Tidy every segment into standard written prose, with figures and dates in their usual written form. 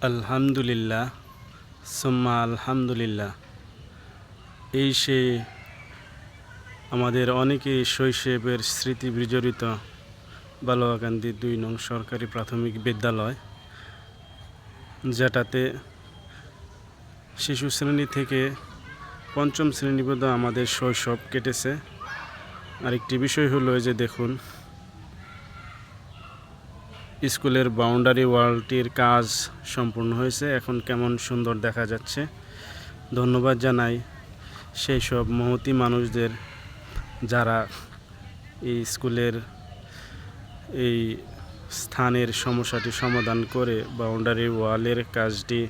আলহামদুলিল্লাহ সুম্মা আলহামদুলিল্লাহ। এই সে আমাদের অনেকেই শৈশবের স্মৃতি বিজড়িত বালুয়াকান্দি ২ নং সরকারি প্রাথমিক বিদ্যালয়, যেটাতে শিশু শ্রেণী থেকে পঞ্চম শ্রেণী পর্যন্ত আমাদের শৈশব কেটেছে। আরেকটি বিষয় হলো যে দেখুন, স্কুলের বাউন্ডারি ওয়ালটির কাজ সম্পূর্ণ হয়েছে। এখন কেমন সুন্দর দেখা যাচ্ছে। ধন্যবাদ জানাই সেই সব মহতী মানুষদের যারা এই স্কুলের এই স্থানের সমস্যাটি সমাধান করে বাউন্ডারি ওয়ালের কাজটি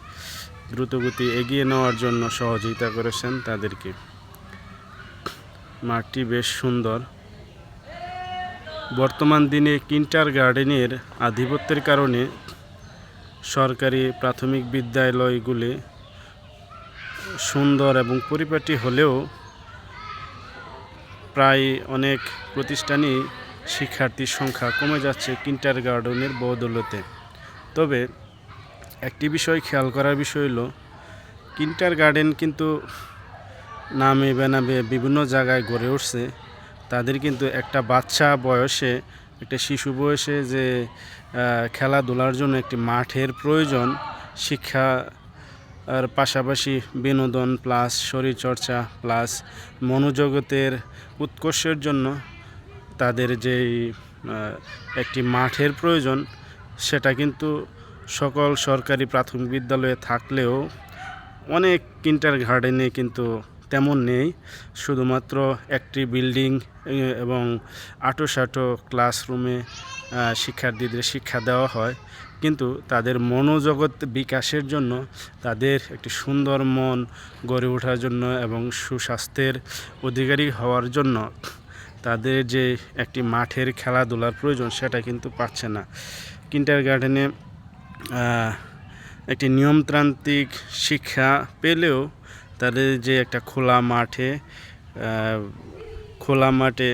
দ্রুতগতি এগিয়ে নেওয়ার জন্য সহযোগিতা করেছেন তাদেরকে। মাঠটি বেশ সুন্দর। বর্তমান দিনে কিন্ডারগার্টেনের আধিপত্যের কারণে সরকারি প্রাথমিক বিদ্যালয়গুলি সুন্দর এবং পরিপাটি হলেও প্রায় অনেক প্রতিষ্ঠানই শিক্ষার্থীর সংখ্যা কমে যাচ্ছে কিন্ডারগার্টেনের বদৌলতে। তবে একটি বিষয় খেয়াল করার বিষয় হলো, কিন্ডারগার্টেন কিন্তু নামে বেনামে বিভিন্ন জায়গায় গড়ে উঠছে। তাদের কিন্তু একটা বাচ্চা বয়সে, একটা শিশু বয়সে যে খেলাধুলার জন্য একটি মাঠের প্রয়োজন, শিক্ষা আর পাশাপাশি বিনোদন প্লাস শরীরচর্চা প্লাস মনোজগতের উৎকর্ষের জন্য তাদের যেই একটি মাঠের প্রয়োজন, সেটা কিন্তু সকল সরকারি প্রাথমিক বিদ্যালয়ে থাকলেও অনেক কিন্ডারগার্টেনে কিন্তু তেমন নেই। শুধুমাত্র একটি বিল্ডিং এবং আঁটো ক্লাসরুমে শিক্ষার্থীদের শিক্ষা দেওয়া হয়, কিন্তু তাদের মনোজগৎ বিকাশের জন্য, তাদের একটি সুন্দর মন গড়ে ওঠার জন্য এবং সুস্বাস্থ্যের অধিকারী হওয়ার জন্য তাদের যে একটি মাঠের খেলাধুলার প্রয়োজন, সেটা কিন্তু পাচ্ছে না। কিন্ডারগার্টেনে একটি নিয়মতান্ত্রিক শিক্ষা পেলেও তাদের যে একটা খোলা মাঠে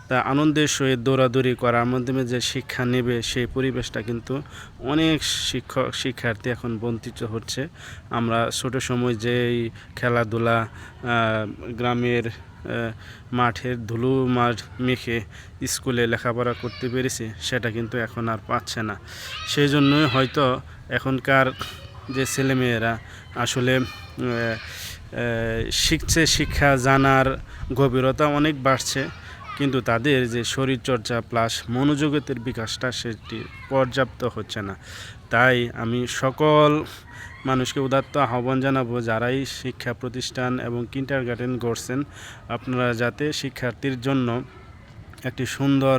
তা আনন্দের সহিত দৌড়াদৌড়ি করার মাধ্যমে যে শিক্ষা নেবে, সেই পরিবেশটা কিন্তু অনেক শিক্ষার্থী এখন বঞ্চিত হচ্ছে। আমরা ছোট সময় যেই খেলাধুলা গ্রামের মাঠের ধুলো মাঠ মেখে স্কুলে লেখাপড়া করতে পেরেছি, সেটা কিন্তু এখন আর পাচ্ছে না। সেই জন্যই হয়তো এখনকার যে ছেলেমেয়েরা আসলে শিখছে, শিক্ষা জানার গভীরতা অনেক বাড়ছে, কিন্তু তাদের যে শরীরচর্চা প্লাস মনোজগতের বিকাশটা সেটি পর্যাপ্ত হচ্ছে না। তাই আমি সকল মানুষকে উদাত্ত আহ্বান জানাবো, যারাই শিক্ষা প্রতিষ্ঠান এবং কিন্ডারগার্টেন গড়ছেন, আপনারা যাতে শিক্ষার্থীর জন্য একটি সুন্দর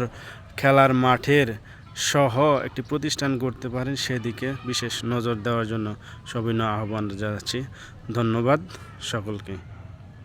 খেলার মাঠের সহ একটি প্রতিষ্ঠান গড়তে পারেন, সেদিকে বিশেষ নজর দেওয়ার জন্য সবিনয় আহ্বান জানাচ্ছি। ধন্যবাদ সকলকে।